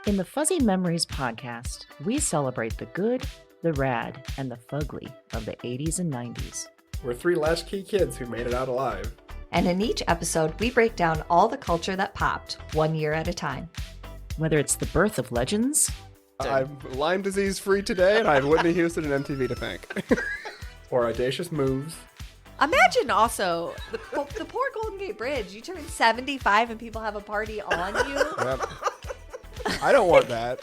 In the Fuzzy Memories podcast, we celebrate the good, the rad, and the fugly of the 80s and 90s. We're three latchkey kids who made it out alive. And in each episode, we break down all the culture that popped, 1 year at a time. Whether it's the birth of legends... I'm Lyme disease free today, and I have Whitney Houston and MTV to thank. Or audacious moves. Imagine also the poor Golden Gate Bridge. You turn 75 and people have a party on you. Yep. I don't want that.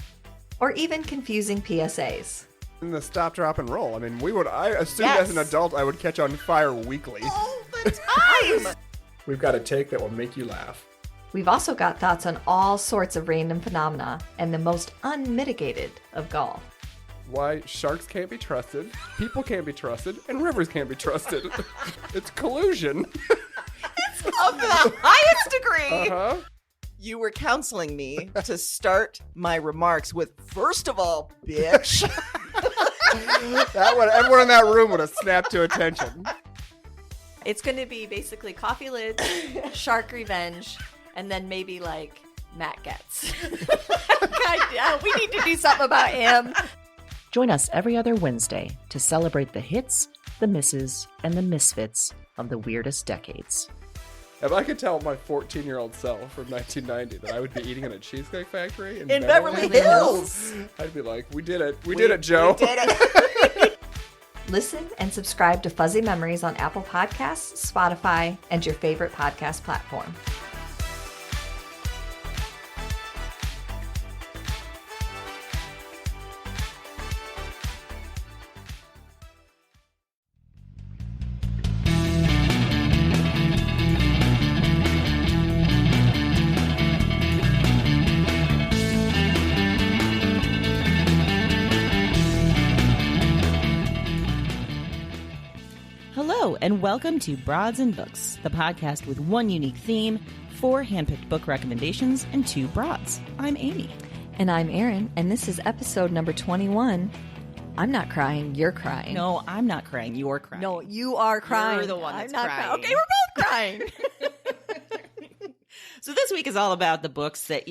Or even confusing PSAs. And the stop, drop, and roll. I mean, I assumed as an adult I would catch on fire weekly. All the time! We've got a take that will make you laugh. We've also got thoughts on all sorts of random phenomena and the most unmitigated of golf. Why sharks can't be trusted, people can't be trusted, and rivers can't be trusted. It's collusion. It's of the highest degree. Uh-huh. You were counseling me to start my remarks with, first of all, bitch. Everyone in that room would have snapped to attention. It's going to be basically coffee lids, shark revenge, and then maybe like Matt Getz. God, we need to do something about him. Join us every other Wednesday to celebrate the hits, the misses, and the misfits of the weirdest decades. If I could tell my 14-year-old self from 1990 that I would be eating in a Cheesecake Factory in Beverly Hills, I'd be like, we did it. We did it, Joe. We did it. Listen and subscribe to Fuzzy Memories on Apple Podcasts, Spotify, and your favorite podcast platform. Hello, and welcome to Broads and Books, the podcast with one unique theme, 4 handpicked book recommendations, and 2 broads. I'm Amy. And I'm Erin, and this is episode number 21. I'm not crying, you're crying. No, I'm not crying. You're crying. No, you are crying. You're the one that's I'm not crying. Okay, we're both crying. So this week is all about the books that,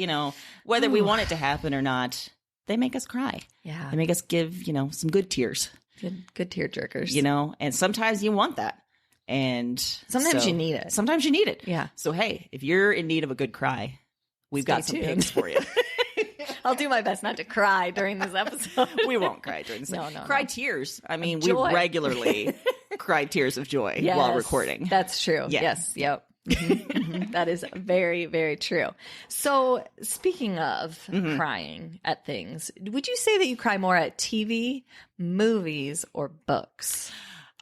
whether we want it to happen or not, they make us cry. Yeah. They make us give, some good tears. Good tear jerkers. And sometimes you want that. And sometimes you need it. Sometimes you need it. Yeah. So, hey, if you're in need of a good cry, we've got some picks for you. I'll do my best not to cry during this episode. We won't cry during this. No. Cry tears. I mean, we joy. regularly cry tears of joy while recording. That's true. Yeah. Yes. Yep. That is very, very true. So speaking of crying at things, would you say that you cry more at TV, movies, or books?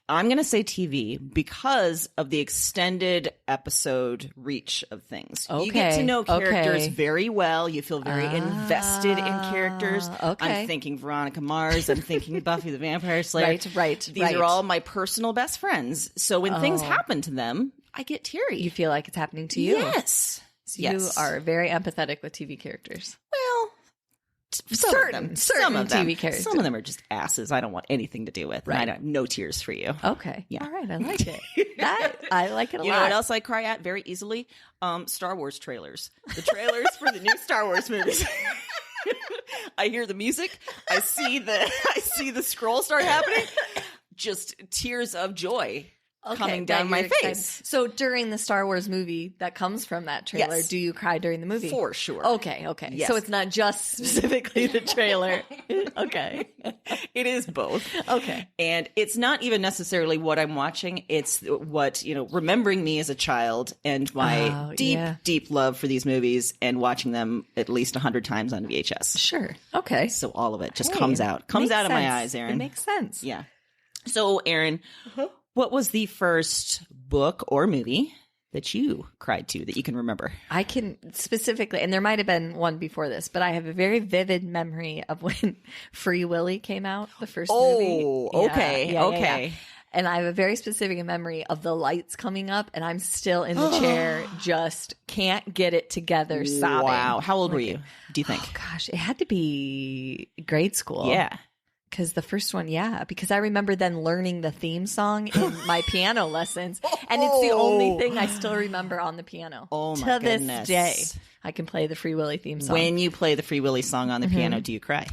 I'm going to say TV because of the extended episode reach of things. Okay. You get to know characters very well. You feel very invested in characters. Okay. I'm thinking Veronica Mars. I'm thinking Buffy the Vampire Slayer. Right. These are all my personal best friends. So when things happen to them, I get teary. You feel like it's happening to you? Yes. So you are very empathetic with TV characters. Well, certain TV characters. Some of them are just asses I don't want anything to do with. Right. And I have no tears for you. Okay. Yeah. All right. I like it. I like it a lot. You know what else I cry at very easily? Star Wars trailers. The trailers for the new Star Wars movies. I hear the music. I see the scroll start happening. Just tears of joy. Coming down my face. Excited. So during the Star Wars movie that comes from that trailer, Yes. do you cry during the movie? For sure. Okay. Yes. So it's not just specifically the trailer. Okay. It is both. Okay. And it's not even necessarily what I'm watching. It's what, remembering me as a child and my deep love for these movies and watching them at least 100 times on VHS. Sure. Okay. So all of it just comes out of my eyes, Erin. It makes sense. Yeah. So, Erin, what was the first book or movie that you cried to that you can remember? I can specifically, and there might have been one before this, but I have a very vivid memory of when Free Willy came out, the first movie. Oh, okay. Okay. And I have a very specific memory of the lights coming up, and I'm still in the chair, just can't get it together, sobbing. Wow. How old were you, do you think? Oh, gosh. It had to be grade school. Yeah. Because the first one, because I remember then learning the theme song in my piano lessons, and it's the only thing I still remember on the piano. Oh my goodness. This day, I can play the Free Willy theme song. When you play the Free Willy song on the piano, do you cry?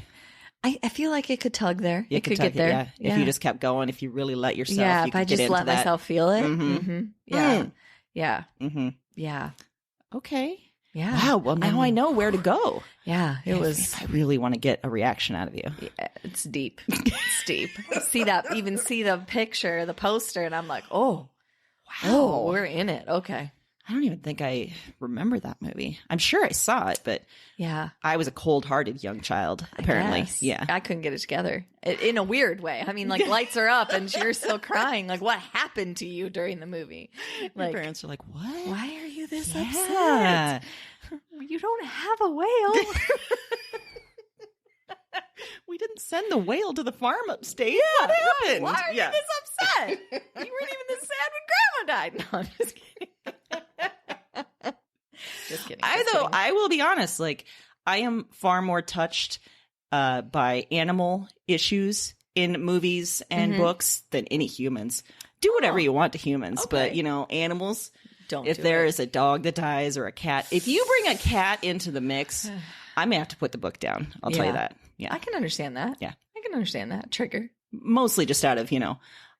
I feel like it could tug there. You It could tug get there. If you just kept going, if you really let yourself, yeah, you if I could get just into let that. myself feel it. Mhm. Yeah. Mm. Yeah. Mm-hmm. Yeah. Okay. Yeah. Wow. Well, now I know where to go. Yeah. It was. If I really want to get a reaction out of you. Yeah, it's deep. It's deep. See the picture, the poster, and I'm like, oh, wow, we're in it. Okay. I don't even think I remember that movie. I'm sure I saw it, but Yeah. I was a cold-hearted young child, apparently. Yes. Yeah. I couldn't get it together in a weird way. I mean, like lights are up and you're still crying. Like, what happened to you during the movie? My Like, parents are like, what? why are you this Yeah. upset? You don't have a whale. We didn't send the whale to the farm upstate. What happened? Why are you this upset? You weren't even this sad when Grandma died. No, I'm just kidding. Just kidding. I will be honest, like, I am far more touched by animal issues in movies and books than any humans. Do whatever you want to humans, but, animals, Don't if do there it. is a dog that dies or a cat, if you bring a cat into the mix, I may have to put the book down. I'll tell you that. Yeah. I can understand that. Yeah. I can understand that. Trigger. Mostly just out of, I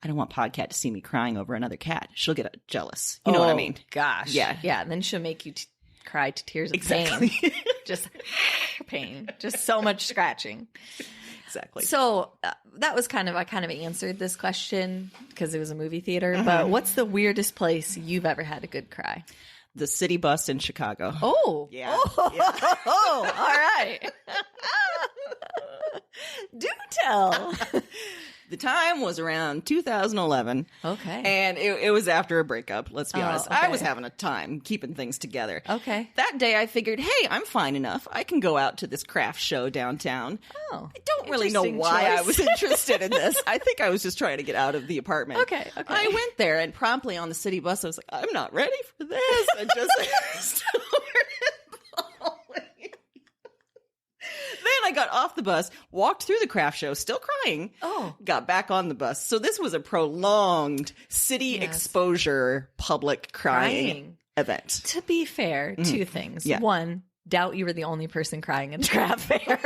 don't want Podcat to see me crying over another cat. She'll get jealous. You know what I mean? Gosh. Yeah. Yeah. And then she'll make you cry to tears of Exactly. pain. Just pain. Just so much scratching. Exactly. So that was I kind of answered this question because it was a movie theater. But what's the weirdest place you've ever had a good cry? The city bus in Chicago. Oh. Yeah. Oh, all right. Do tell. The time was around 2011. Okay. And it was after a breakup, let's be honest. I okay. was having a time keeping things together. Okay. That day I figured, hey, I'm fine enough. I can go out to this craft show downtown. Oh, I don't really know interesting why I choice. was interested in this. I think I was just trying to get out of the apartment. Okay. I went there and promptly on the city bus, I was like, I'm not ready for this. I just started bawling. Then I got off the bus, walked through the craft show, still crying. Oh. Got back on the bus. So this was a prolonged city exposure public crying event. To be fair, two things. Yeah. One, doubt you were the only person crying at the craft fair.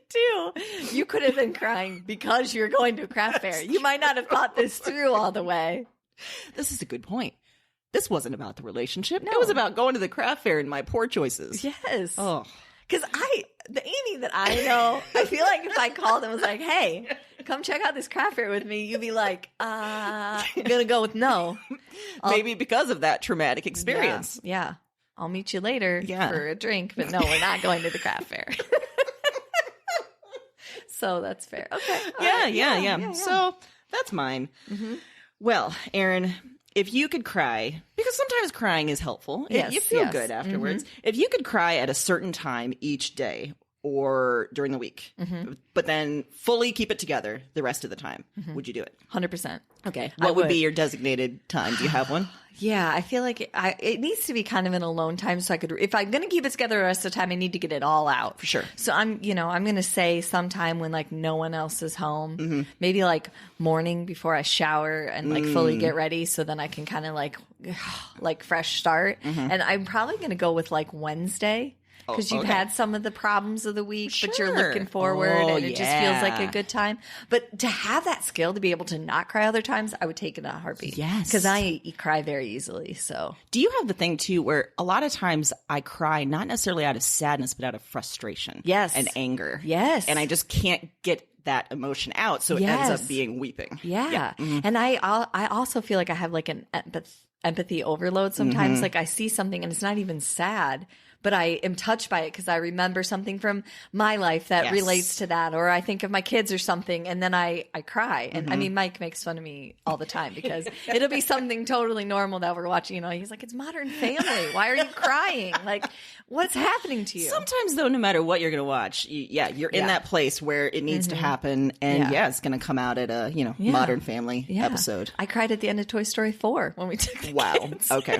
Two, you could have been crying because you're going to a craft fair. You might not have thought this through all the way. This is a good point. This wasn't about the relationship. No. It was about going to the craft fair and my poor choices. Yes. Oh. Because the Amy that I know, I feel like if I called and was like, hey, come check out this craft fair with me, you'd be like, I'm going to go with no. Maybe because of that traumatic experience. Yeah. I'll meet you later Yeah. for a drink, but no, we're not going to the craft fair. So that's fair. Okay. All right. Yeah. So that's mine. Well, Erin, if you could cry, because sometimes crying is helpful. Yes, You feel yes. good afterwards. If you could cry at a certain time each day or during the week, but then fully keep it together the rest of the time, would you do it? 100%. Okay. I What would would. be your designated time? Do you have one? Yeah, I feel like it needs to be kind of an alone time so I could, if I'm going to keep it together the rest of the time, I need to get it all out. For sure. So I'm going to say sometime when like no one else is home, maybe like morning before I shower and like fully get ready. So then I can kind of like fresh start. And I'm probably going to go with like Wednesday. Because you've okay. had some of the problems of the week, but you're Sure. looking forward and it just feels like a yeah. good time. But to have that skill to be able to not cry other times, I would take it in a heartbeat. Yes. Because I cry very easily. So Do you have the thing too where a lot of times I cry not necessarily out of sadness, but out of frustration? Yes. And anger. Yes. And I just can't get that emotion out. So it ends Yes. up being weeping. yeah. And I also feel like I have like an empathy overload sometimes. Like I see something and it's not even sad, but I am touched by it because I remember something from my life that Yes. relates to that, or I think of my kids or something, and then I cry. And I mean, Mike makes fun of me all the time because it'll be something totally normal that we're watching. You know, he's like, "It's Modern Family. Why are you crying? Like, what's happening to you?" Sometimes though, no matter what you're going to watch, you're in Yeah. that place where it needs to happen. And Yeah. it's going to come out at a, Modern Family Yeah. episode. I cried at the end of Toy Story 4 when we took the Wow. kids. Okay.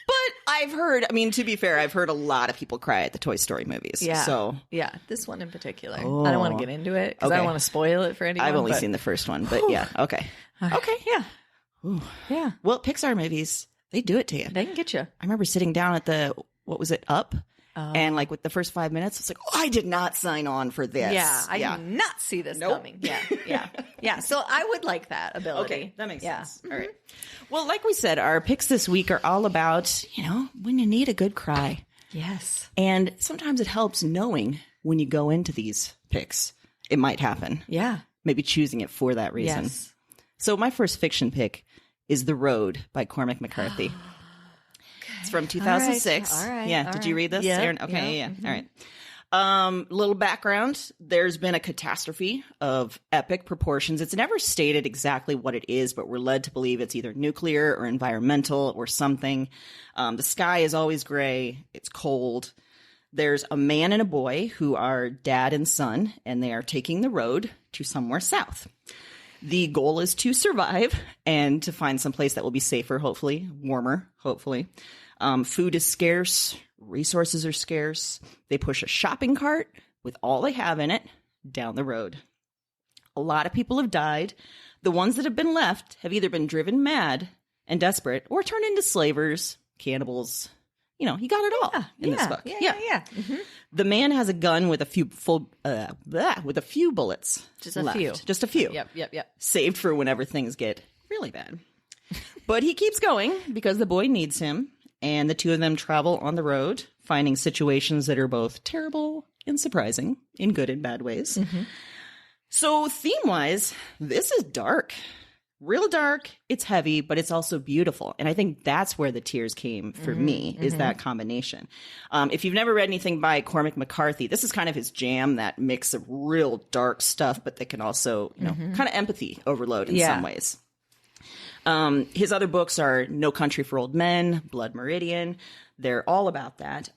But I've heard, I mean, to be fair, I've heard a lot of people cry at the Toy Story movies. Yeah. So Yeah, this one in particular. I don't want to get into it because I Okay. don't want to spoil it for anyone. I've only but- seen the first one, but yeah. Okay. Okay. Yeah. Yeah. Well, Pixar movies, they do it to you. They can get you. I remember sitting down at the, what was it, Up? And like with the first 5 minutes, it's like, oh, I did not sign on for this. Yeah, I did not see this coming. Yeah, yeah, yeah. So I would like that ability. Okay, that makes sense. Yeah. All right. Well, like we said, our picks this week are all about, when you need a good cry. Yes. And sometimes it helps knowing when you go into these picks, it might happen. Yeah. Maybe choosing it for that reason. Yes. So my first fiction pick is The Road by Cormac McCarthy. It's from 2006. All right. Yeah. Did you read this, Yeah. Erin? Okay. Yeah. Yeah. All right. Little background. There's been a catastrophe of epic proportions. It's never stated exactly what it is, but we're led to believe it's either nuclear or environmental or something. The sky is always gray. It's cold. There's a man and a boy who are dad and son, and they are taking the road to somewhere south. The goal is to survive and to find some place that will be safer, hopefully, warmer, hopefully. Food is scarce. Resources are scarce. They push a shopping cart with all they have in it down the road. A lot of people have died. The ones that have been left have either been driven mad and desperate or turned into slavers, cannibals. You got it all in this book. Yeah. Mm-hmm. The man has a gun with a few bullets. Just a left. few. Just a few. Yep. Saved for whenever things get really bad. But he keeps going because the boy needs him, and the two of them travel on the road, finding situations that are both terrible and surprising in good and bad ways. Mm-hmm. So theme-wise, this is dark. Real dark, it's heavy, but it's also beautiful. And I think that's where the tears came for me, is that combination. If you've never read anything by Cormac McCarthy, this is kind of his jam, that mix of real dark stuff, but that can also, kind of empathy overload in some ways. His other books are No Country for Old Men, Blood Meridian. They're all about that.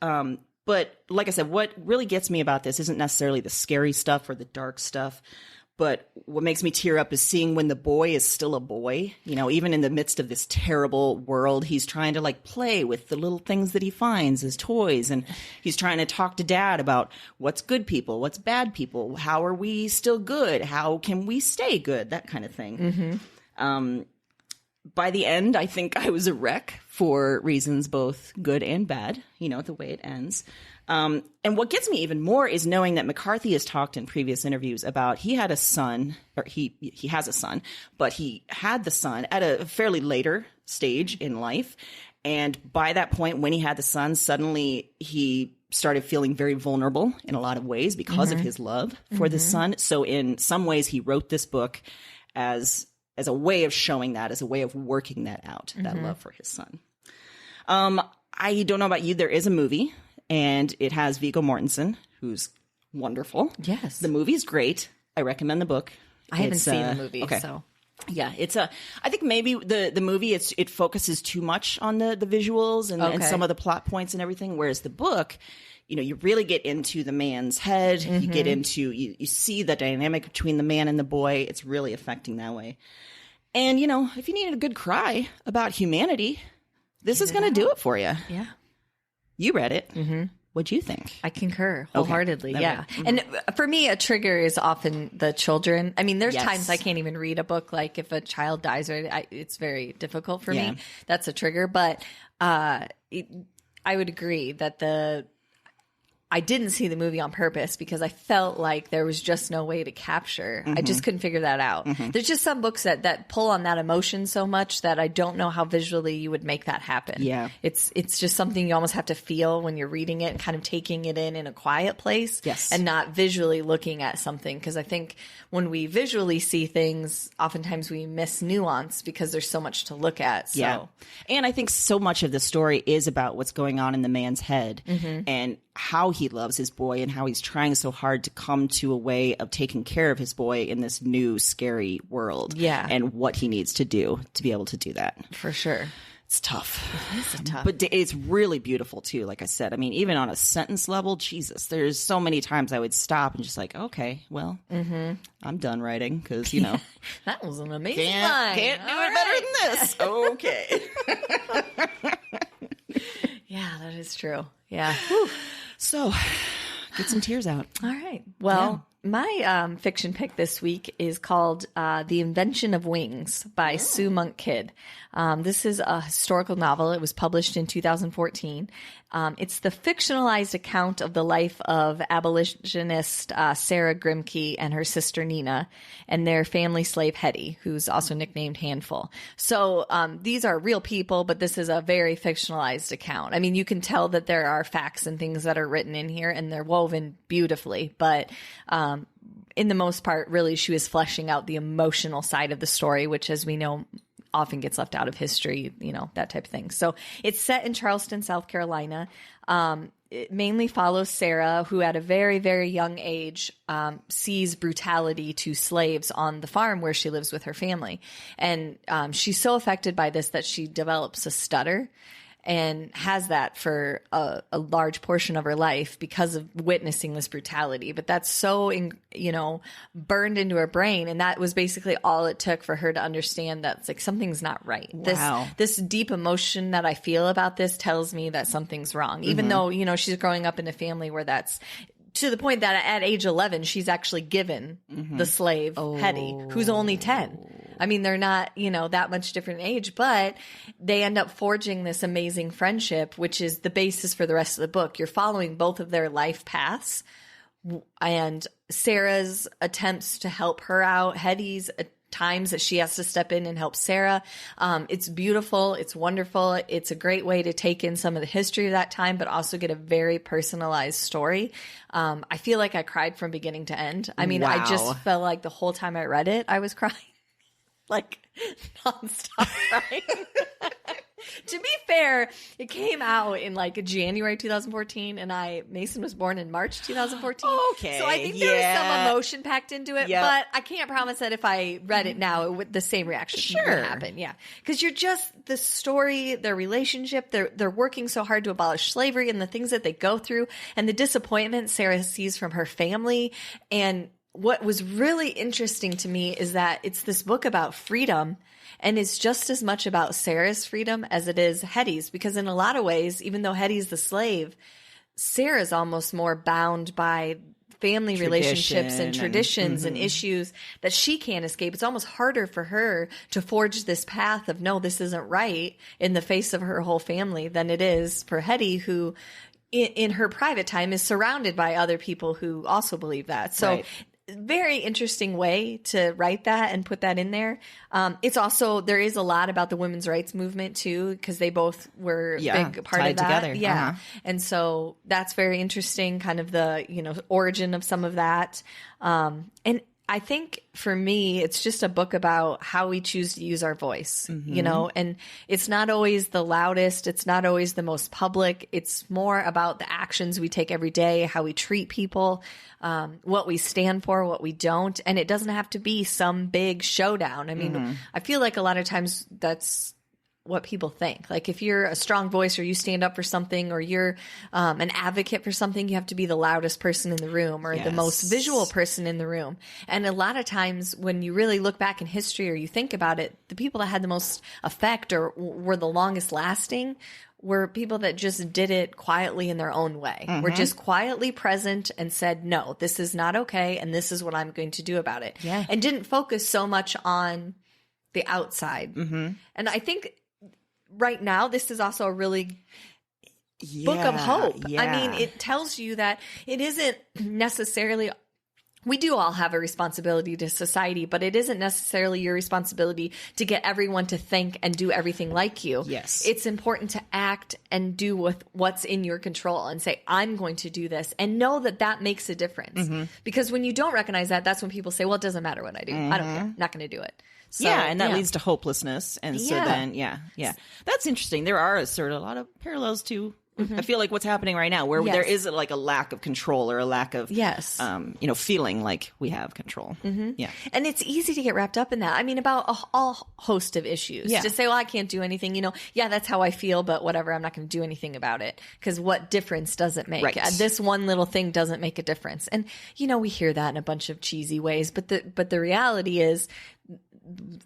But like I said, what really gets me about this isn't necessarily the scary stuff or the dark stuff. But what makes me tear up is seeing when the boy is still a boy, even in the midst of this terrible world, he's trying to play with the little things that he finds as toys. And he's trying to talk to dad about what's good people, what's bad people, how are we still good? How can we stay good? That kind of thing. By the end, I think I was a wreck for reasons both good and bad, the way it ends. And what gets me even more is knowing that McCarthy has talked in previous interviews about he had a son, or he has a son, but he had the son at a fairly later stage in life. And by that point, when he had the son, suddenly he started feeling very vulnerable in a lot of ways because of his love for the son. So in some ways, he wrote this book as a way of showing that, as a way of working that out, that love for his son. I don't know about you. There is a movie. And it has Viggo Mortensen, who's wonderful. Yes. The movie's great. I recommend the book. I haven't seen the movie, okay. so. Yeah, I think maybe the movie, it focuses too much on the visuals and some of the plot points and everything, whereas the book, you really get into the man's head. You get into, you see the dynamic between the man and the boy. It's really affecting that way. And, if you needed a good cry about humanity, this is going to do it for you. Yeah. You read it. What'd you think? I concur wholeheartedly. Okay. Yeah. And for me, a trigger is often the children. I mean, there's times I can't even read a book. Like if a child dies, it's very difficult for me. That's a trigger. But I would agree that I didn't see the movie on purpose because I felt like there was just no way to capture. I just couldn't figure that out. There's just some books that pull on that emotion so much that I don't know how visually you would make that happen. Yeah. It's just something you almost have to feel when you're reading it and kind of taking it in a quiet place. Yes. And not visually looking at something. Because I think when we visually see things, oftentimes we miss nuance because there's so much to look at. So. Yeah. And I think so much of the story is about what's going on in the man's head and how he loves his boy and how he's trying so hard to come to a way of taking care of his boy in this new scary world. Yeah. And what he needs to do to be able to do that. For sure. It's tough. It is tough. But it's really beautiful too. Like I said, I mean, even on a sentence level, Jesus, there's so many times I would stop and just okay, well, I'm done writing because, that was an amazing line. Can't do it better than this. Okay. is true. Yeah. So, get some tears out. All right. Well, my fiction pick this week is called The Invention of Wings by Sue Monk Kidd. This is a historical novel. It was published in 2014. It's the fictionalized account of the life of abolitionist Sarah Grimke and her sister Nina and their family slave Hetty, who's also nicknamed Handful. So these are real people, but this is a very fictionalized account. I mean, you can tell that there are facts and things that are written in here, and they're woven beautifully, but in the most part, really, she was fleshing out the emotional side of the story, which, as we know, often gets left out of history, you know, that type of thing. So it's set in Charleston, South Carolina. It mainly follows Sarah, who at a very, very young age sees brutality to slaves on the farm where she lives with her family. And she's so affected by this that she develops a stutter and has that for a large portion of her life because of witnessing this brutality. But that's so, burned into her brain. And that was basically all it took for her to understand that it's like something's not right. Wow. This deep emotion that I feel about this tells me that something's wrong, even though, she's growing up in a family where that's to the point that at age 11, she's actually given the slave Hetty, who's only 10. I mean, they're not, that much different age, but they end up forging this amazing friendship, which is the basis for the rest of the book. You're following both of their life paths and Sarah's attempts to help her out, Hetty's times that she has to step in and help Sarah. It's beautiful. It's wonderful. It's a great way to take in some of the history of that time, but also get a very personalized story. I feel like I cried from beginning to end. I mean, I just felt like the whole time I read it, I was crying. Like nonstop crying. To be fair, it came out in like January 2014, and Mason was born in March 2014. Okay, so I think there was some emotion packed into it, but I can't promise that if I read it now, the same reaction would happen. Yeah, because you're just the story, their relationship. They're working so hard to abolish slavery and the things that they go through, and the disappointment Sarah sees from her family. And what was really interesting to me is that it's this book about freedom, and it's just as much about Sarah's freedom as it is Hetty's, because in a lot of ways, even though Hetty's the slave, Sarah's almost more bound by family relationships and traditions and issues that she can't escape. It's almost harder for her to forge this path of, no, this isn't right in the face of her whole family than it is for Hetty, who in her private time is surrounded by other people who also believe that. So very interesting way to write that and put that in there. It's also, there is a lot about the women's rights movement too, because they both were a big part of that. Together. Yeah. And so that's very interesting, kind of the, origin of some of that. And I think for me, it's just a book about how we choose to use our voice, and it's not always the loudest. It's not always the most public. It's more about the actions we take every day, how we treat people, what we stand for, what we don't. And it doesn't have to be some big showdown. I mean, I feel like a lot of times that's what people think. Like if you're a strong voice or you stand up for something or you're an advocate for something, you have to be the loudest person in the room or the most visual person in the room. And a lot of times when you really look back in history or you think about it, the people that had the most effect or were the longest lasting were people that just did it quietly in their own way. Were just quietly present and said, no, this is not okay. And this is what I'm going to do about it. Yeah. And didn't focus so much on the outside. And I think right now, this is also a really book of hope. I mean, it tells you that it isn't necessarily, we do all have a responsibility to society, but it isn't necessarily your responsibility to get everyone to think and do everything like you. Yes. It's important to act and do with what's in your control and say, I'm going to do this, and know that that makes a difference. Because when you don't recognize that, that's when people say, well, it doesn't matter what I do. I don't care. I'm not going to do it. So, and that leads to hopelessness. And so then, that's interesting. There are a lot of parallels to, I feel like what's happening right now, where there is like a lack of control or a lack of, feeling like we have control. Yeah. And it's easy to get wrapped up in that. I mean, about a whole host of issues. To say, well, I can't do anything, that's how I feel, but whatever, I'm not going to do anything about it. Because what difference does it make? Right. This one little thing doesn't make a difference. And, we hear that in a bunch of cheesy ways, but the reality is,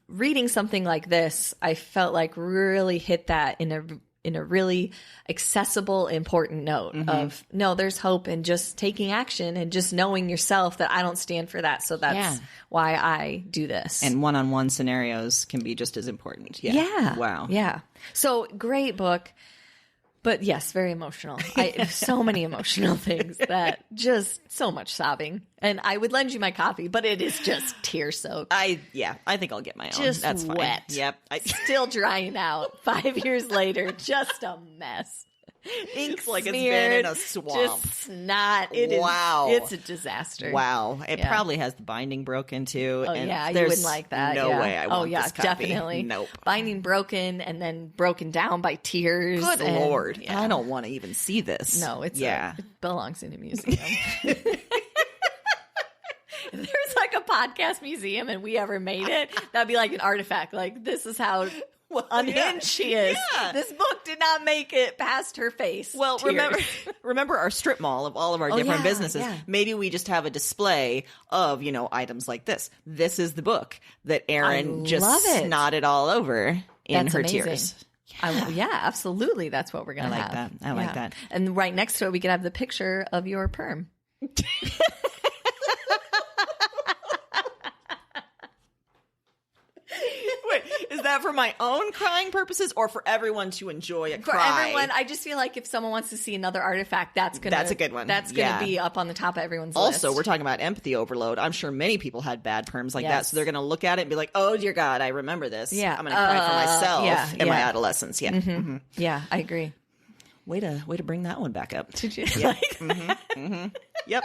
reading something like this, I felt like really hit that in a in a really accessible, important note of, no, there's hope, and just taking action and just knowing yourself that I don't stand for that. So that's why I do this. And one-on-one scenarios can be just as important. Yeah. Wow. Yeah. So great book. But yes, very emotional. So many emotional things that just so much sobbing. And I would lend you my copy, but it is just tear soaked. I think I'll get my own. Just That's fine. wet. Yep. Still drying out 5 years later. Just a mess. Ink like it's smeared, been in a swamp. Just snot. Wow. It's a disaster. Wow. It probably has the binding broken too. Oh, and yeah, you there's wouldn't like that. No way I want this copy. Definitely. Nope. Binding broken and then broken down by tears. Good and, Lord. yeah. I don't want to even see this. No, it belongs in a museum. If there's like a podcast museum and we ever made it, that'd be like an artifact. Like, this is how unhinged she is. Yeah. This book did not make it past her face. Well, Tears. remember our strip mall of all of our different businesses. yeah. Maybe we just have a display of, items like this. This is the book that Erin just love it. snotted all over in That's her amazing. tears. Yeah, absolutely. That's what we're going to I like have. that. I like that. And right next to it, we could have the picture of your perm. Wait, is that for my own crying purposes or for everyone to enjoy a For cry? everyone, I just feel like if someone wants to see another artifact, that's a good one. That's going to Yeah. be up on the top of everyone's Also, list. we're talking about empathy overload. I'm sure many people had bad perms like that, Yes. so they're going to look at it and be like, "Oh dear God, I remember this. Yeah. I'm going to cry for myself in my yeah. adolescence." Yeah, Yeah, I agree. way to bring that one back up. Did you? Yeah. Yep.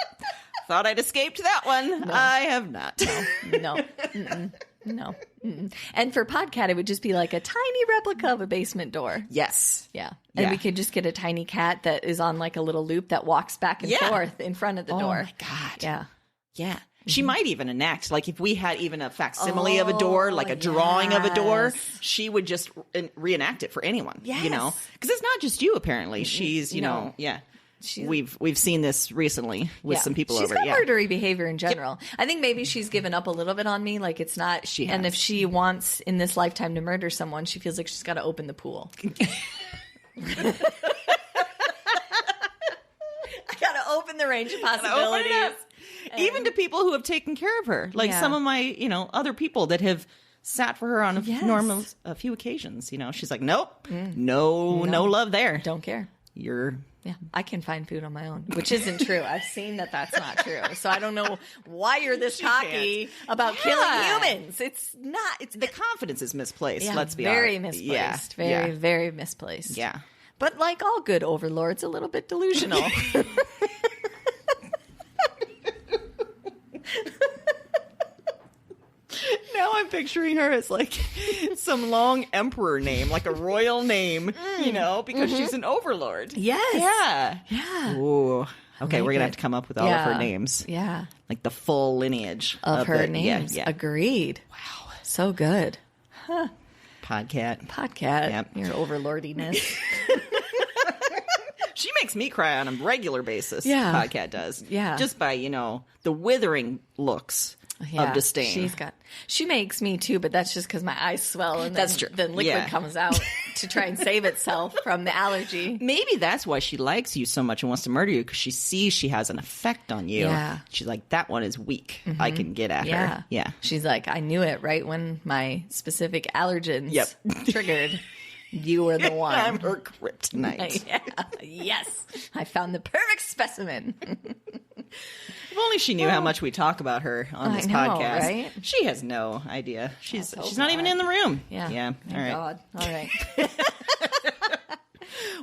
Thought I'd escaped that one. I have not. No. Mm-mm. No. Mm-mm. And for Podcat, it would just be like a tiny replica of a basement door. Yes. Yeah. And Yeah. we could just get a tiny cat that is on like a little loop that walks back and forth in front of the door. Oh my God. Yeah. Yeah. She might even enact, like if we had even a facsimile of a door, like a drawing of a door, she would just reenact it for anyone, Yes. Because it's not just you, apparently. She's, No. yeah. We've seen this recently with some people She's over. got Yeah. murdery behavior in general. I think maybe she's given up a little bit on me. Like, it's not. And if she wants in this lifetime to murder someone, she feels like she's got to open the pool. I got to open the range of possibilities. Even to people who have taken care of her, like some of my, other people that have sat for her on a few occasions. She's like, nope, no love there. Don't care. Yeah, I can find food on my own, which isn't true. I've seen that that's not true. So I don't know why you're this cocky about killing humans. It's not. It's the confidence is misplaced. Let's be very honest. misplaced. Yeah. Very misplaced. Yeah. But like all good overlords, a little bit delusional. Now I'm picturing her as like some long emperor name, like a royal name, because she's an overlord. Yes. Yeah. Ooh. Okay, we're going to have to come up with all of her names. Yeah. Like the full lineage Of her names. Yeah. Agreed. Wow. So good. Podcat. Podcat. Your overlordiness. She makes me cry on a regular basis. Yeah. Podcat does. Yeah. Just by, the withering looks of disdain. She makes me too, but that's just because my eyes swell and That's true. then liquid comes out to try and save itself from the allergy. Maybe that's why she likes you so much and wants to murder you, because she sees she has an effect on you. Yeah. She's like, that one is weak. I can get at her. Yeah. She's like, I knew it right when my specific allergens triggered. You were the one. I'm her kryptonite. Yeah. Yes. I found the perfect specimen. If only she knew how much we talk about her on this podcast. Right? She has no idea. She's not even God. in the room. Yeah. Yeah. Thank All right. God. All right.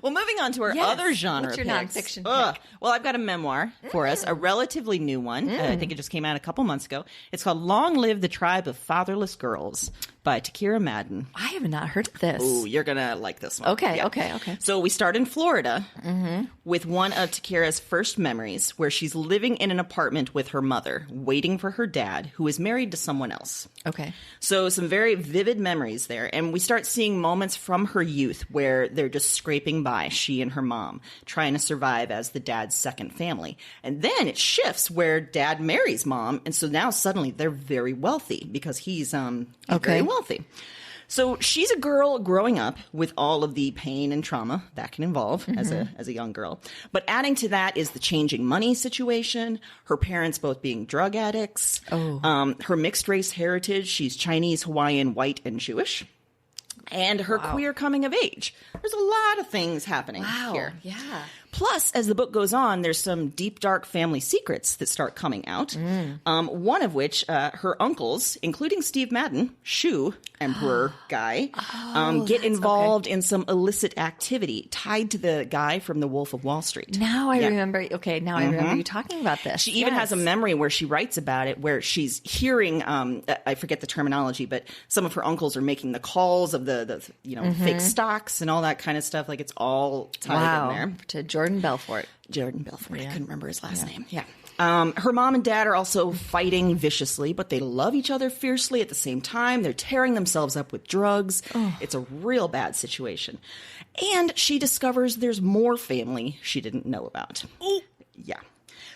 Well, moving on to our Yes. other genre What's your picks. nonfiction pick? Well, I've got a memoir for us, a relatively new one. I think it just came out a couple months ago. It's called Long Live the Tribe of Fatherless Girls by Takira Madden. I have not heard of this. Ooh, you're going to like this one. Okay, Yeah. okay. So we start in Florida with one of Takira's first memories, where she's living in an apartment with her mother, waiting for her dad, who is married to someone else. Okay. So some very vivid memories there. And we start seeing moments from her youth where they're just scraping by, she and her mom, trying to survive as the dad's second family. And then it shifts where dad marries mom. And so now suddenly they're very wealthy because he's very wealthy. So she's a girl growing up with all of the pain and trauma that can involve as a young girl. But adding to that is the changing money situation, her parents both being drug addicts, her mixed race heritage. She's Chinese, Hawaiian, white, and Jewish. And her queer coming of age. There's a lot of things happening here. Yeah. Plus, as the book goes on, there's some deep, dark family secrets that start coming out. One of which, her uncles, including Steve Madden, Shoe Emperor guy, get involved in some illicit activity tied to the guy from The Wolf of Wall Street. Now I remember. Okay, now I remember you talking about this. She even has a memory where she writes about it, where she's hearing, I forget the terminology, but some of her uncles are making the calls of the fake stocks and all that kind of stuff. Like, it's all tied in there. To Jordan Belfort. I couldn't remember his last name. Yeah. Her mom and dad are also fighting viciously, but they love each other fiercely at the same time. They're tearing themselves up with drugs. It's a real bad situation. And she discovers there's more family she didn't know about. Yeah.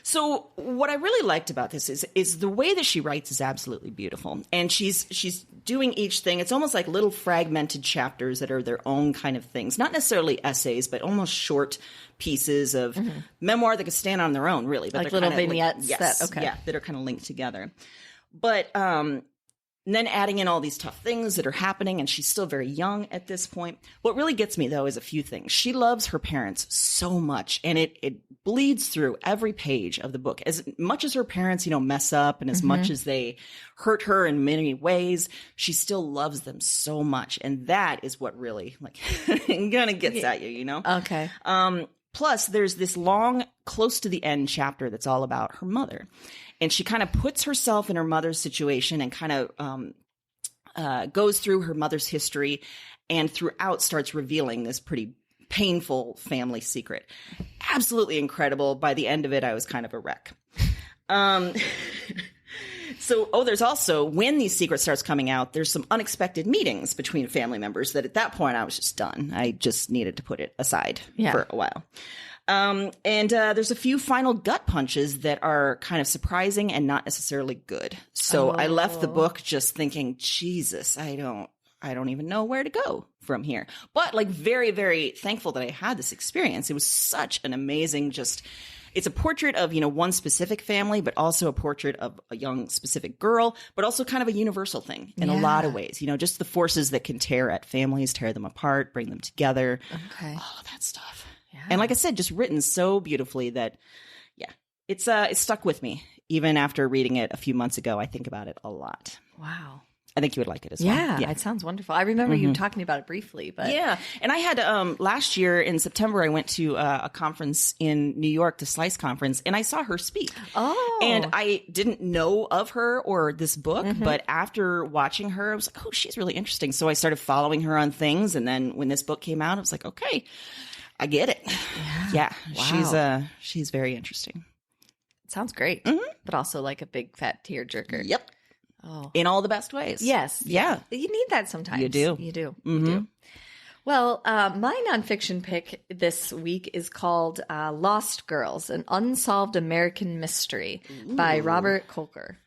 So what I really liked about this is the way that she writes is absolutely beautiful. And she's doing each thing. It's almost like little fragmented chapters that are their own kind of things. Not necessarily essays, but almost short pieces of memoir that could stand on their own, really. But like little vignettes that are kind of linked together. But then adding in all these tough things that are happening, and she's still very young at this point. What really gets me, though, is a few things. She loves her parents so much, and it bleeds through every page of the book. As much as her parents, mess up, and as much as they hurt her in many ways, she still loves them so much. And that is what really, kind of gets at you, Okay. Plus, there's this long, close to the end chapter that's all about her mother. And she kind of puts herself in her mother's situation and kind of goes through her mother's history, and throughout starts revealing this pretty painful family secret. Absolutely incredible. By the end of it, I was kind of a wreck. There's also, when these secrets starts coming out, there's some unexpected meetings between family members that at that point I was just done. I just needed to put it aside for a while. There's a few final gut punches that are kind of surprising and not necessarily good. So I left the book just thinking, Jesus, I don't even know where to go from here. But very, very thankful that I had this experience. It was such an amazing, it's a portrait of, one specific family, but also a portrait of a young specific girl, but also kind of a universal thing in a lot of ways. Just the forces that can tear at families, tear them apart, bring them together. Okay. All of that stuff. Yeah. And like I said, just written so beautifully that, it's stuck with me. Even after reading it a few months ago, I think about it a lot. Wow. I think you would like it as well. Yeah, it sounds wonderful. I remember you talking about it briefly, but and I had last year in September, I went to a conference in New York, the Slice conference, and I saw her speak. And I didn't know of her or this book, but after watching her, I was like, oh, she's really interesting. So I started following her on things, and then when this book came out, I was like, okay, I get it. Yeah, wow. She's very interesting. It sounds great, but also like a big fat tearjerker. Yep. Oh. In all the best ways. Yes. Yeah. You need that sometimes. You do. You do. You do. Well, my nonfiction pick this week is called Lost Girls, an Unsolved American Mystery by Robert Kolker.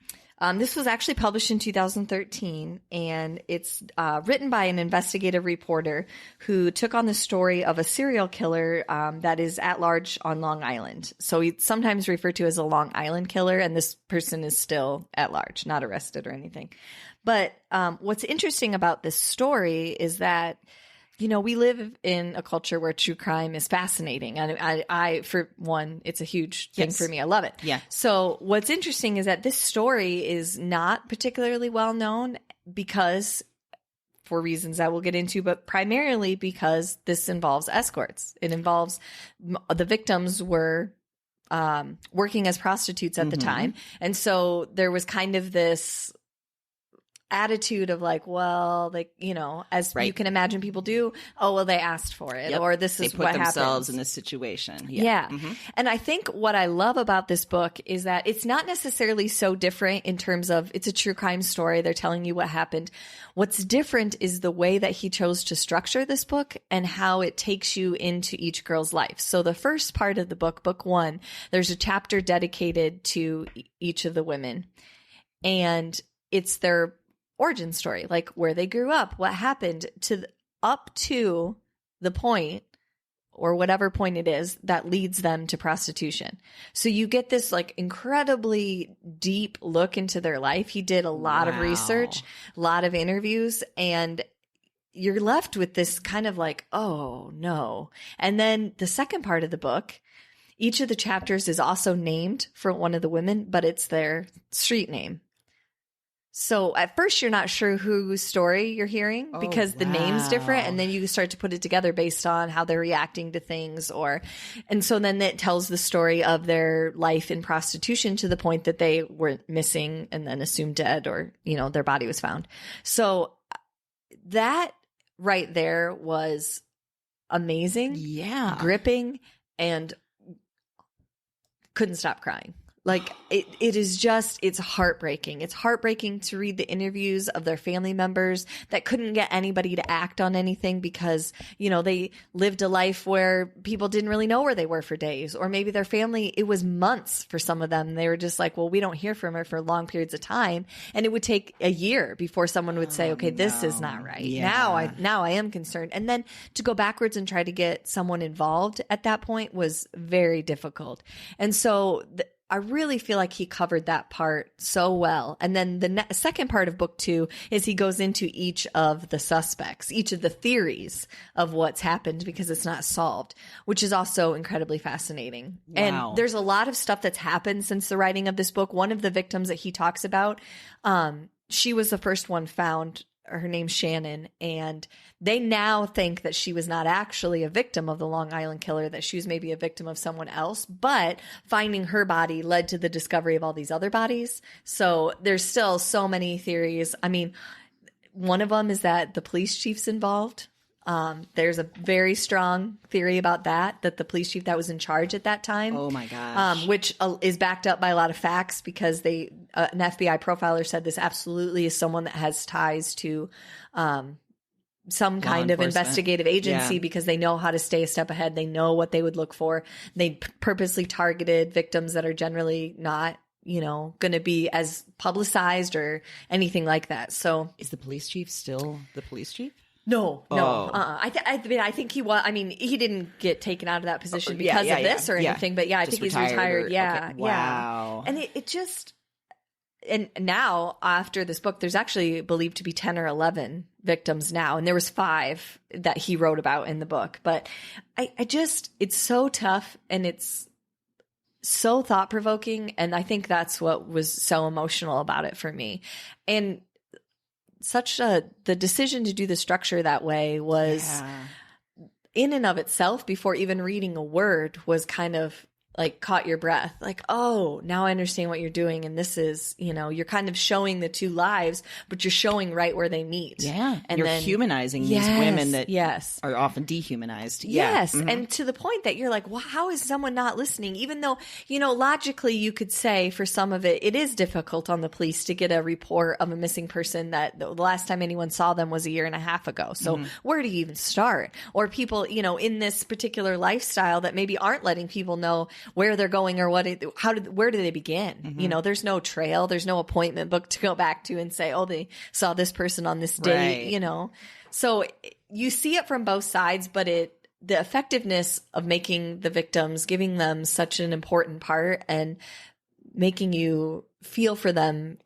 This was actually published in 2013, and it's written by an investigative reporter who took on the story of a serial killer that is at large on Long Island. So he's sometimes referred to as a Long Island killer, and this person is still at large, not arrested or anything. But what's interesting about this story is that we live in a culture where true crime is fascinating. And I for one, it's a huge thing for me. I love it. Yeah. So what's interesting is that this story is not particularly well known because, for reasons I will get into, but primarily because this involves escorts. It involves the victims were working as prostitutes at the time. And so there was kind of this attitude of as you can imagine people do, they asked for it, or this is what happened. They put themselves in this situation. Yeah. And I think what I love about this book is that it's not necessarily so different in terms of it's a true crime story. They're telling you what happened. What's different is the way that he chose to structure this book and how it takes you into each girl's life. So the first part of the book, book 1, there's a chapter dedicated to each of the women, and it's their origin story, like where they grew up, what happened up to the point, or whatever point it is that leads them to prostitution. So you get this like incredibly deep look into their life. He did a lot of research, a lot of interviews, and you're left with this kind of like, oh no. And then the second part of the book, each of the chapters is also named for one of the women, but it's their street name. So at first you're not sure whose story you're hearing because the name's different, and then you start to put it together based on how they're reacting to things, and so then it tells the story of their life in prostitution to the point that they were missing and then assumed dead, or, you know, their body was found. So that right there was amazing. Yeah. Gripping, and couldn't stop crying. Like it is just, it's heartbreaking. It's heartbreaking to read the interviews of their family members that couldn't get anybody to act on anything because, you know, they lived a life where people didn't really know where they were for days, or maybe their family, it was months for some of them. They were just like, well, we don't hear from her for long periods of time. And it would take a year before someone would say, okay, this is not right. Yeah. Now I am concerned. And then to go backwards and try to get someone involved at that point was very difficult. And so I really feel like he covered that part so well. And then the second part of book 2 is he goes into each of the suspects, each of the theories of what's happened because it's not solved, which is also incredibly fascinating. Wow. And there's a lot of stuff that's happened since the writing of this book. One of the victims that he talks about, she was the first one found. Her name's Shannon, and they now think that she was not actually a victim of the Long Island killer, that she was maybe a victim of someone else, but finding her body led to the discovery of all these other bodies. So there's still so many theories. I mean, one of them is that the police chief's involved. There's a very strong theory about that the police chief that was in charge at that time, Oh my gosh. which is backed up by a lot of facts because an FBI profiler said this absolutely is someone that has ties to some kind of enforcement. investigative agency Yeah. because they know how to stay a step ahead. They know what they would look for. They purposely targeted victims that are generally not, you know, going to be as publicized or anything like that. So Is the police chief still the police chief? no. Oh. I think he was. I mean, he didn't get taken out of that position Yeah, because yeah, of this yeah. or Yeah. anything. But yeah, I Just think he's retired retired. or- Yeah, okay. Wow. yeah. And it just, and now after this book, there's actually believed to be 10 or 11 victims now, and there was 5 that he wrote about in the book. But I just, it's so tough and it's so thought provoking, and I think that's what was so emotional about it for me. And the decision to do the structure that way was in and of itself, before even reading a word, was kind of like caught your breath. Like, oh, now I understand what you're doing. And this is, you know, you're kind of showing the two lives, but you're showing right where they meet. Yeah. And you're then humanizing these women that yes. are often dehumanized. Yeah. Yes. And to the point that you're like, well, how is someone not listening? Even though, you know, logically you could say for some of it, it is difficult on the police to get a report of a missing person that the last time anyone saw them was a year and a half ago. So where do you even start? Or people, you know, in this particular lifestyle that maybe aren't letting people know where they're going or where do they begin? You know, there's no trail, there's no appointment book to go back to and say, oh, they saw this person on this date, Right. you know. So you see it from both sides, but the effectiveness of making the victims, giving them such an important part and making you feel for them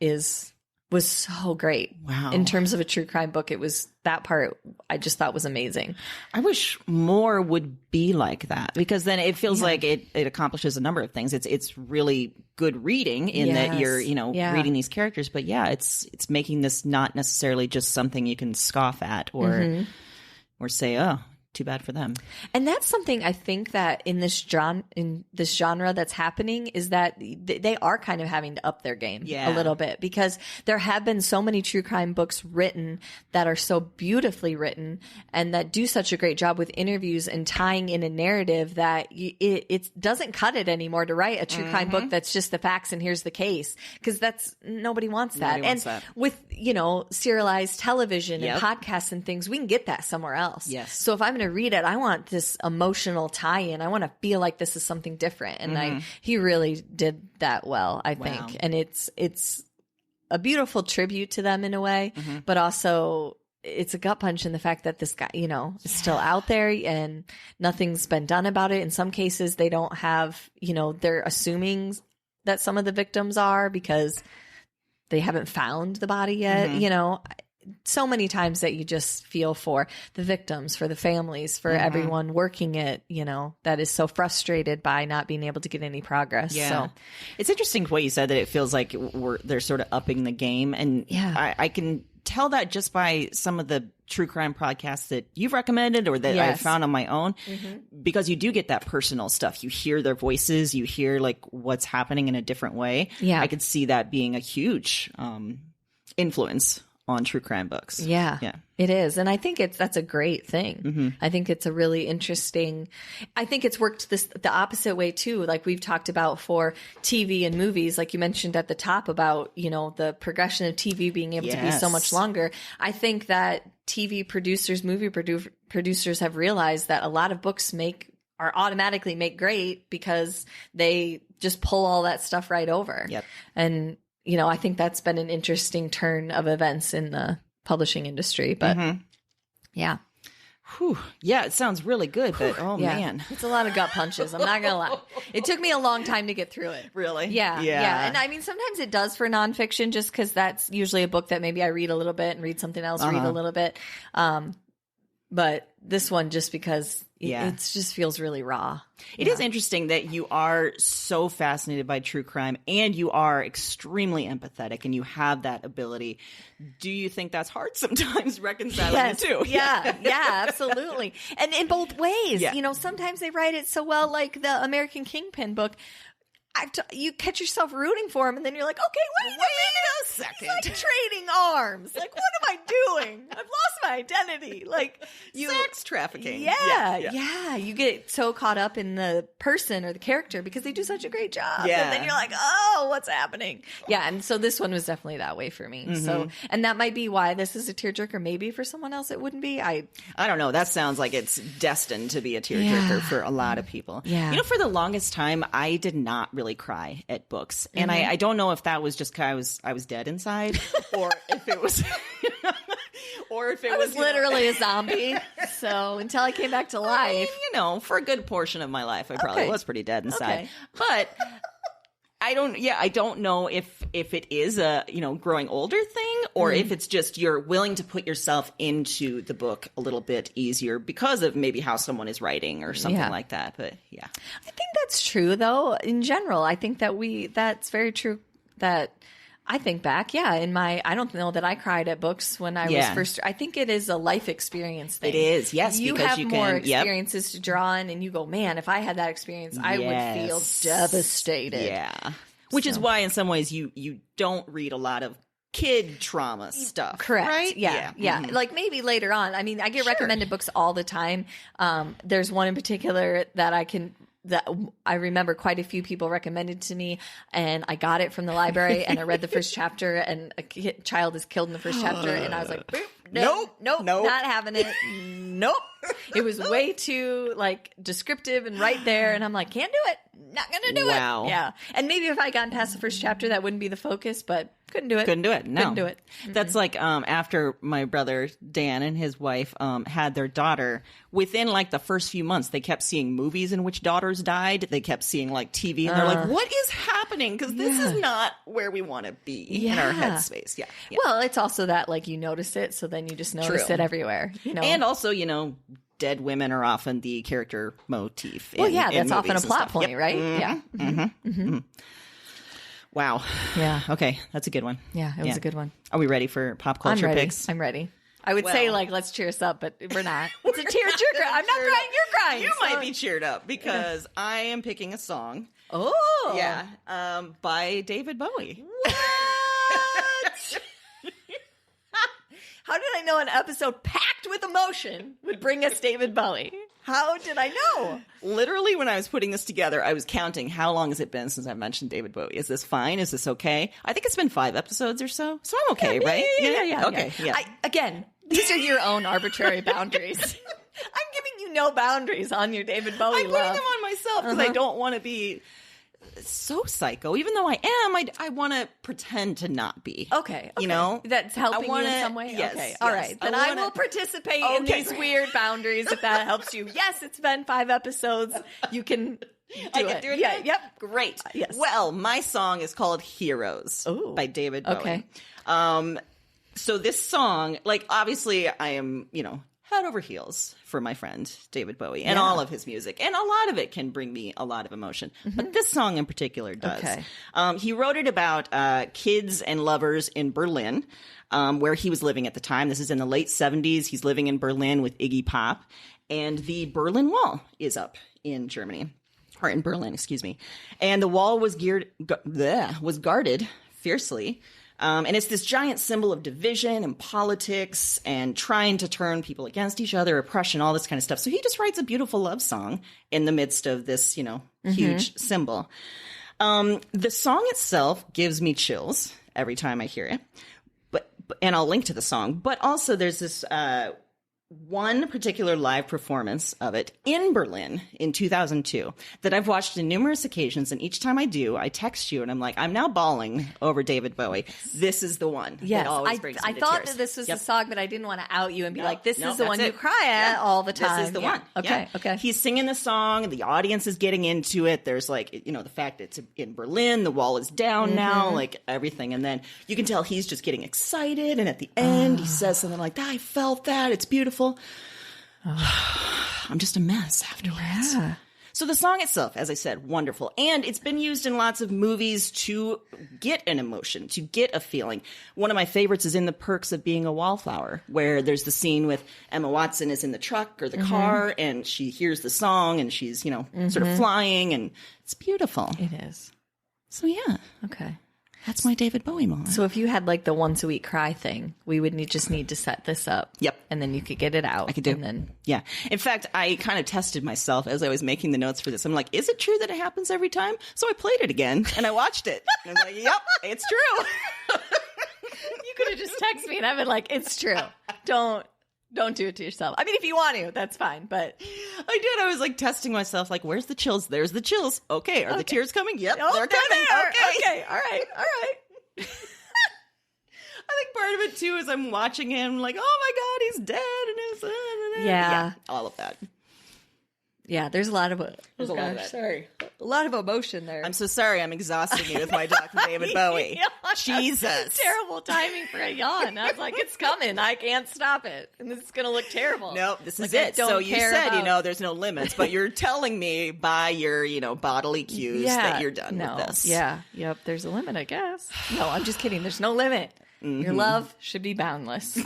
was so great. Wow. In terms of a true crime book, it was that part I just thought was amazing. I wish more would be like that, because then it feels like it accomplishes a number of things. It's really good reading in that you're, you know, reading these characters, but yeah, it's making this not necessarily just something you can scoff at or say, oh, too bad for them. And that's something I think that in this genre that's happening is that they are kind of having to up their game a little bit, because there have been so many true crime books written that are so beautifully written and that do such a great job with interviews and tying in a narrative that it doesn't cut it anymore to write a true crime book that's just the facts and here's the case, because nobody wants that. Nobody wants that. With, you know, serialized television and podcasts and things, we can get that somewhere else. Yes. So if I'm going to read it, I want this emotional tie-in. I want to feel like this is something different, and he really did that well, I think. And it's a beautiful tribute to them in a way, but also it's a gut punch in the fact that this guy, you know, is still out there and nothing's been done about it. In some cases, they don't have, you know, they're assuming that some of the victims are because they haven't found the body yet, you know. So many times that you just feel for the victims, for the families, for everyone working it, you know, that is so frustrated by not being able to get any progress. Yeah. So It's interesting what you said, that it feels like they're sort of upping the game. And I can tell that just by some of the true crime podcasts that you've recommended or that I've found on my own, because you do get that personal stuff. You hear their voices, you hear like what's happening in a different way. Yeah. I could see that being a huge influence on true crime books. Yeah, it is. And I think that's a great thing. I think it's a really interesting, I think it's worked the opposite way too. Like we've talked about for TV and movies, like you mentioned at the top about, you know, the progression of TV being able to be so much longer. I think that TV producers, movie producers have realized that a lot of books are automatically make great because they just pull all that stuff right over. Yep. And you know, I think that's been an interesting turn of events in the publishing industry. But yeah. Whew. Yeah, it sounds really good, but man. It's a lot of gut punches. I'm not going to lie. It took me a long time to get through it. Really? Yeah. And I mean, sometimes it does for nonfiction just because that's usually a book that maybe I read a little bit and read something else, read a little bit. But this one, just because it just feels really raw. It is interesting that you are so fascinated by true crime and you are extremely empathetic and you have that ability. Do you think that's hard sometimes reconciling the two? Yeah, absolutely. And in both ways. Yeah. You know, sometimes they write it so well, like the American Kingpin book. You catch yourself rooting for him, and then you're like, okay, wait a second. He's like trading arms. Like, what am I doing? I've lost my identity. Like, Sex trafficking. Yeah. You get so caught up in the person or the character because they do such a great job. Yeah. And then you're like, oh, what's happening? Yeah. And so this one was definitely that way for me. So, and that might be why this is a tearjerker. Maybe for someone else it wouldn't be. I don't know. That sounds like it's destined to be a tearjerker for a lot of people. Yeah. You know, for the longest time, I did not really cry at books, and I don't know if that was just because I was dead inside, or if it was, I was literally a zombie. So until I came back to life, I mean, you know, for a good portion of my life, I probably was pretty dead inside. Okay. But I don't know if it is a, you know, growing older thing, or if it's just you're willing to put yourself into the book a little bit easier because of maybe how someone is writing or something like that. But yeah, I think that's true though. In general, I think that that's very true. That I think back, I don't know that I cried at books when I was first. I think it is a life experience thing. It is, yes. You because have you more can, experiences to draw on, and you go, man, if I had that experience, I would feel devastated. Yeah. Which is why in some ways you don't read a lot of kid trauma stuff. Correct. Right? Yeah. Like maybe later on. I mean, I get recommended books all the time. There's one in particular that I remember quite a few people recommended to me, and I got it from the library, and I read the first chapter, and a child is killed in the first chapter, and I was like, nope, not having it. Nope. It was way too like descriptive and right there, and I'm like, can't do it. Not gonna do it. Yeah. And maybe if I gotten past the first chapter, that wouldn't be the focus, but couldn't do it. No. Couldn't do it. Mm-hmm. That's like after my brother Dan and his wife had their daughter, within like the first few months, they kept seeing movies in which daughters died. They kept seeing like TV, and they're like, what is happening? Because this is not where we want to be in our headspace. Yeah. Well, it's also that like you notice it, so then you just notice it everywhere. You know, and also, you know, dead women are often the character motif. That's often a plot point, right? Yeah. Wow. Yeah. Okay, that's a good one. Yeah, it was a good one. Are we ready for pop culture picks? I'm ready. I would say like let's cheer us up, but we're not. It's a tearjerker. I'm not crying. You're crying. You might be cheered up because I am picking a song. Oh, yeah, by David Bowie. What? How did I know an episode packed with emotion would bring us David Bowie? How did I know? Literally, when I was putting this together, I was counting how long has it been since I've mentioned David Bowie. Is this fine? Is this okay? I think it's been 5 episodes or so. So I'm okay, right? Yeah. Okay, yeah. Again, these are your own arbitrary boundaries. I'm giving you no boundaries on your David Bowie I'm love. putting them on myself because I don't want to be so psycho. Even though I am, I want to pretend to not be. Okay. You know? That's helping wanna- you in some way? yes, okay. yes. All right. Then I wanna- will participate in Okay. these weird boundaries if that helps you. Yes, it's been 5 episodes. You can I do can it. do it Yeah, now? yep. Great. Yes. Well, my song is called Heroes Ooh. by David Bowie. Okay. So this song, like, obviously I am, head over heels for my friend David Bowie and all of his music. And a lot of it can bring me a lot of emotion. But this song in particular does. Okay. He wrote it about kids and lovers in Berlin, where he was living at the time. This is in the late 70s. He's living in Berlin with Iggy Pop. And the Berlin Wall is up in Germany. Or in Berlin, excuse me. And the wall was guarded fiercely. And it's this giant symbol of division and politics and trying to turn people against each other, oppression, all this kind of stuff. So he just writes a beautiful love song in the midst of this, huge symbol. The song itself gives me chills every time I hear it. And I'll link to the song. But also there's this one particular live performance of it in Berlin in 2002 that I've watched on numerous occasions, and each time I do, I text you and I'm like, I'm now bawling over David Bowie. This is the one Yes, that always brings me I to thought tears. that this was Yep. the song, but I didn't want to out you and be like, this No, is the one that's you it. cry at Yeah. all the time. This is the Yeah. one. Okay, Yeah. okay. He's singing the song, the audience is getting into it. There's like, the fact that it's in Berlin, the wall is down now, like everything. And then you can tell he's just getting excited. And at the end, he says something like, I felt that. It's beautiful. I'm just a mess afterwards. Yeah. So the song itself, as I said, wonderful. And it's been used in lots of movies to get an emotion, to get a feeling. One of my favorites is in The Perks of Being a Wallflower, where there's the scene with Emma Watson is in the truck or the car, and she hears the song, and she's, sort of flying, and it's beautiful. It is. So yeah, Okay. that's my David Bowie moment. So if you had like the once a week cry thing, we would just need to set this up. Yep. And then you could get it out. I could do. And then Yeah. In fact, I kind of tested myself as I was making the notes for this. I'm like, is it true that it happens every time? So I played it again and I watched it. And I was like, yep, it's true. you could have just texted me and I've been like, it's true. Don't do it to yourself. I mean, if you want to, that's fine. But I did. I was like testing myself, like, where's the chills? There's the chills. Okay. Are the tears coming? Yep, oh, they're coming. there. Okay. All right. I think part of it too is I'm watching him like, oh my God, he's dead. And it's, Yeah. all of that. Yeah, there's a lot of There's a lot of that. Sorry. A lot of emotion there. I'm so sorry. I'm exhausting you with my talk with David Bowie. Jesus. Terrible timing for a yawn. I was like, it's coming. I can't stop it. And this is going to look terrible. Nope, this is Like, I it. don't So you care said, about- there's no limits, but you're telling me by your, bodily cues that you're done no. with this. Yeah. Yep. There's a limit, I guess. No, I'm just kidding. There's no limit. Your love should be boundless.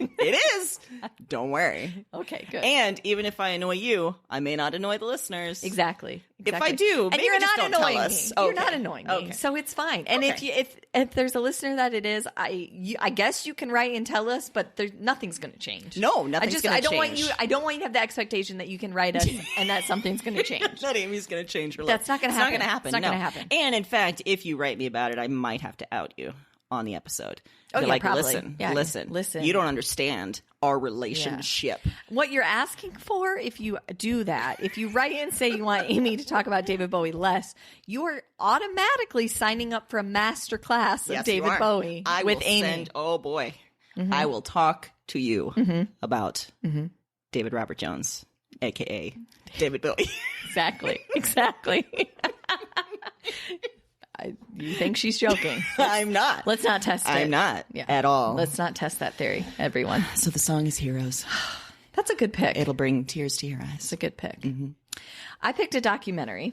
It is. Don't worry. Okay, good. And even if I annoy you, I may not annoy the listeners. Exactly. If I do, and maybe you're just not don't tell annoying us. me. You're Okay. not annoying me, Okay. so it's fine. And Okay. if there's a listener that it is, I guess you can write and tell us, but nothing's going to change. No, nothing's gonna I don't want you. change. I don't want you to have the expectation that you can write us and that something's going to change. That Amy's going to change her life. That's not gonna happen. It's not going to happen. It's not no. gonna happen. And in fact, if you write me about it, I might have to out you on the episode. Oh, Be yeah, like, probably. listen, Yeah, listen. You don't understand our relationship. What you're asking for, if you do that, if you write in and say you want Amy to talk about David Bowie less, you are automatically signing up for a master class of Yes, you David are. Bowie I with will Amy. oh boy. I will talk to you about David Robert Jones, aka David Bowie. Exactly. You think she's joking? I'm not. Let's not test it. I'm not Yeah. at all. Let's not test that theory, everyone. So the song is Heroes. That's a good pick. It'll bring tears to your eyes. It's a good pick. I picked a documentary,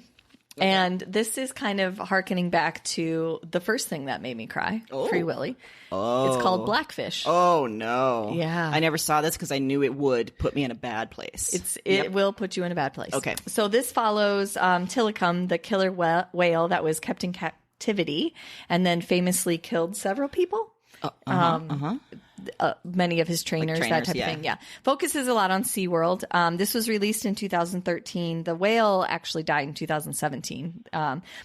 and this is kind of hearkening back to the first thing that made me cry, Free Willy. Oh. It's called Blackfish. Oh no. Yeah. I never saw this because I knew it would put me in a bad place. It will put you in a bad place. Okay. So this follows Tilikum, the killer whale that was kept in captivity and then famously killed several people. Many of his trainers, that trainers, type yeah. of thing. Yeah. Focuses a lot on SeaWorld. This was released in 2013. The whale actually died in 2017.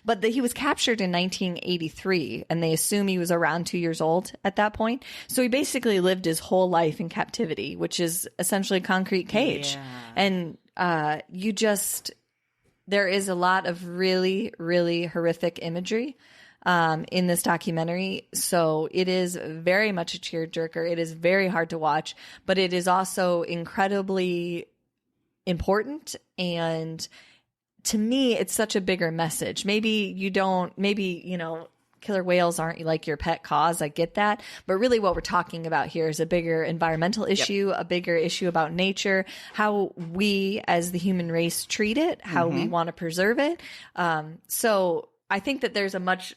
But he was captured in 1983, and they assume he was around 2 years old at that point. So he basically lived his whole life in captivity, which is essentially a concrete cage. Yeah. And you just... there is a lot of really, really horrific imagery in this documentary. So it is very much a tearjerker. It is very hard to watch, but it is also incredibly important. And to me, it's such a bigger message. Maybe, killer whales aren't like your pet cause. I get that. But really what we're talking about here is a bigger environmental issue, a bigger issue about nature, how we as the human race treat it, how we want to preserve it. So I think that there's a much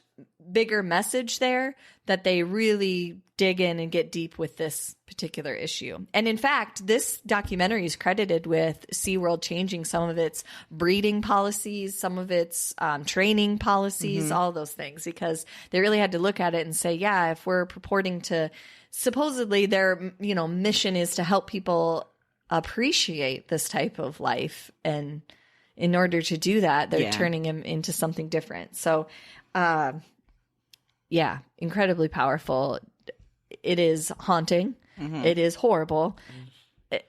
bigger message there that they really dig in and get deep with this particular issue. And in fact, this documentary is credited with SeaWorld changing some of its breeding policies, some of its training policies, all those things, because they really had to look at it and say, yeah, if we're purporting to, supposedly their, mission is to help people appreciate this type of life. And in order to do that, they're turning him into something different. So, incredibly powerful. It is haunting. It is horrible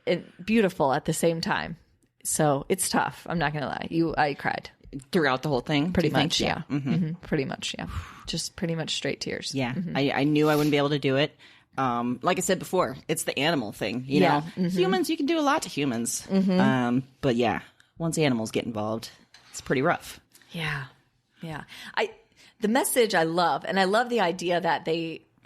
and beautiful at the same time. So it's tough. I'm not going to lie. I cried. Throughout the whole thing? Pretty much, yeah. Pretty much, yeah. Just pretty much straight tears. Yeah. I knew I wouldn't be able to do it. Like I said before, it's the animal thing. You know, humans, you can do a lot to humans. But yeah, once animals get involved, it's pretty rough. Yeah. Yeah. The message I love, and I love the idea that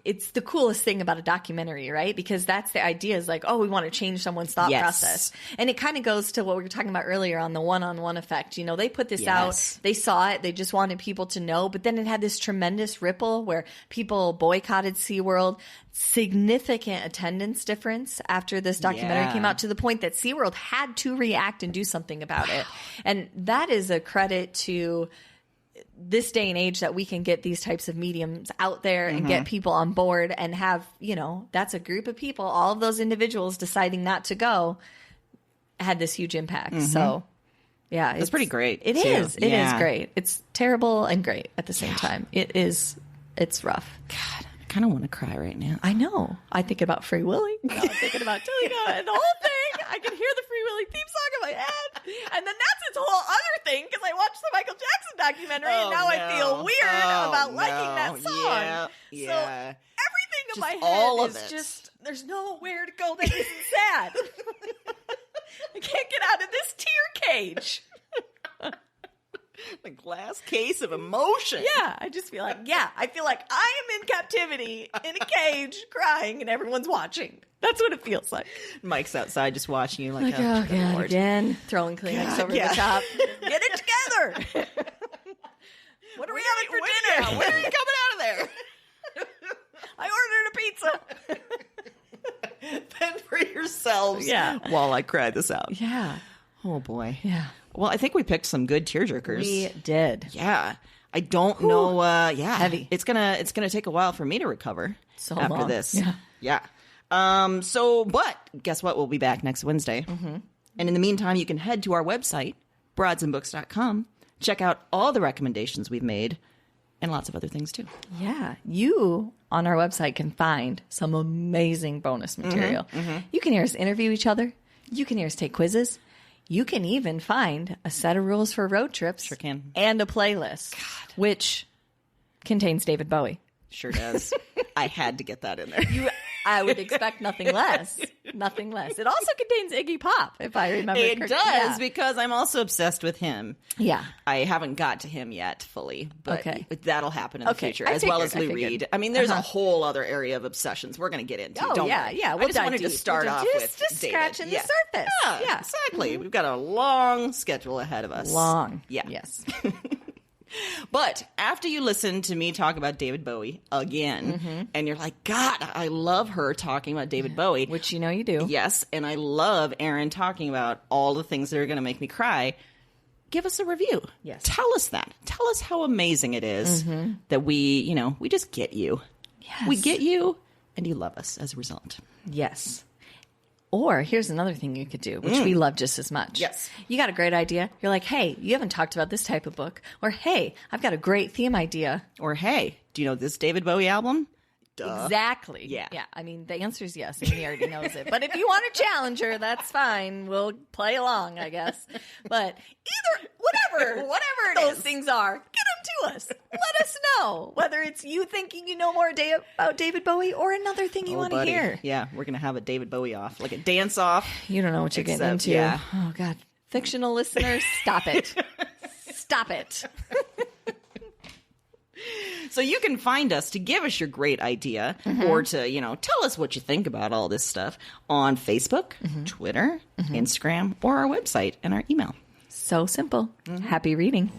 it's the coolest thing about a documentary, right? Because that's the idea is like, oh, we want to change someone's thought process. And it kind of goes to what we were talking about earlier on the one-on-one effect. They put this out, they saw it, they just wanted people to know, but then it had this tremendous ripple where people boycotted SeaWorld, significant attendance difference after this documentary came out, to the point that SeaWorld had to react and do something about it. And that is a credit to this day and age that we can get these types of mediums out there and get people on board and have, that's a group of people, all of those individuals deciding not to go had this huge impact. So yeah, it's pretty great. It is. It is great. It's terrible and great at the same time. It's rough. God, I kind of want to cry right now. I know. I think about Free Willy. Now I'm thinking about Tilly and the whole thing. I can hear the Free Willy theme song in my head. And then that's its whole other thing, because I watched the Michael Jackson documentary and now I feel weird about liking that song. So everything in my head is just, there's nowhere to go that isn't sad. I can't get out of this tear cage. The glass case of emotion. Yeah, I just feel like, I feel like I am in captivity in a cage crying and everyone's watching. That's what it feels like. Mike's outside just watching you like, oh God, Lord. Again. Throwing Kleenex over the top. Get it together. What are we having for dinner? When are you coming out of there? I ordered a pizza. Fend for yourselves while I cry this out. Yeah. Oh, boy. Yeah. Well, I think we picked some good tearjerkers. We did. Yeah. I don't know. Heavy. It's gonna take a while for me to recover after this. Yeah. But guess what? We'll be back next Wednesday. And in the meantime, you can head to our website, broadsandbooks.com, check out all the recommendations we've made, and lots of other things too. Yeah. You on our website can find some amazing bonus material. You can hear us interview each other. You can hear us take quizzes. You can even find a set of rules for road trips. Sure can. And a playlist, which contains David Bowie. Sure does. I had to get that in there. I would expect nothing less. Nothing less. It also contains Iggy Pop, if I remember correctly. It does, because I'm also obsessed with him. Yeah. I haven't got to him yet fully, but that'll happen in the future, I as well as Lou Reed. I mean, there's a whole other area of obsessions we're going to get into. Oh, Don't yeah, worry. yeah. I just wanted to start off with just David. Scratching the surface. Yeah, exactly. We've got a long schedule ahead of us. Long. Yeah. Yes. But after you listen to me talk about David Bowie again, and you're like, God, I love her talking about David Bowie. Which you know you do. Yes, and I love Erin talking about all the things that are going to make me cry. Give us a review. Yes. Tell us that. Tell us how amazing it is that we just get you. Yes. We get you, and you love us as a result. Yes. Or here's another thing you could do, which we love just as much. Yes. You got a great idea. You're like, hey, you haven't talked about this type of book. Or, hey, I've got a great theme idea. Or, hey, do you know this David Bowie album? Duh. Exactly. Yeah. Yeah. I mean, the answer is yes. Amy already knows it. But if you want to challenge her, that's fine. We'll play along, I guess. But whatever whatever those things are, get them to us. Let us know whether it's you thinking you know more about David Bowie or another thing you want to hear. Yeah, we're going to have a David Bowie off, like a dance off. You don't know what you're getting into. Yeah. Oh, God. Fictional listeners, stop it. Stop it. So you can find us to give us your great idea or to, tell us what you think about all this stuff on Facebook, Twitter, Instagram, or our website and our email. So simple. Happy reading.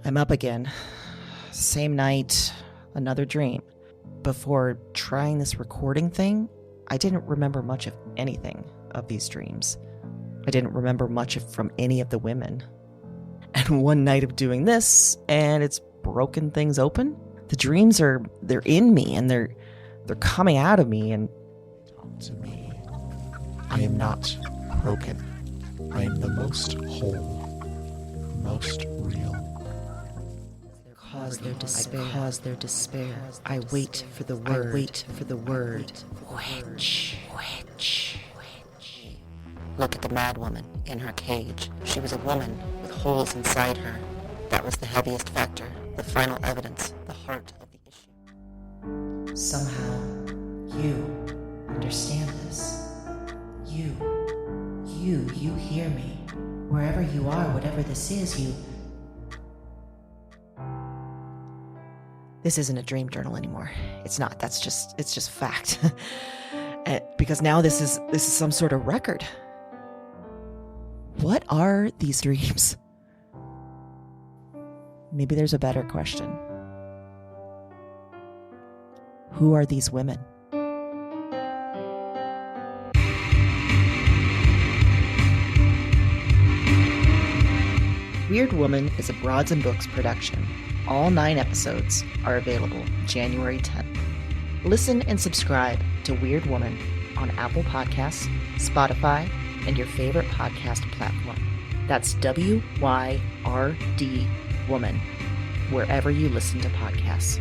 I'm up again. Same night, another dream. Before trying this recording thing, I didn't remember much of anything of these dreams. I didn't remember much from any of the women. And one night of doing this, and it's broken things open. The dreams they're in me, and they're coming out of me, and... To me, I am not broken. I am the most whole, most real. Cause their despair. I wait for the word. Witch. Look at the mad woman in her cage. She was a woman with holes inside her. That was the heaviest factor, the final evidence, the heart of the issue. Somehow, you understand this. You hear me. Wherever you are, whatever this is, you... This isn't a dream journal anymore. It's not. It's just fact. Because now this is some sort of record. What are these dreams? Maybe there's a better question. Who are these women? Weird Woman is a Broads and Books production. All 9 episodes are available January 10th. Listen and subscribe to Weird Woman on Apple Podcasts, Spotify, and your favorite podcast platform. That's WYRD Woman, wherever you listen to podcasts.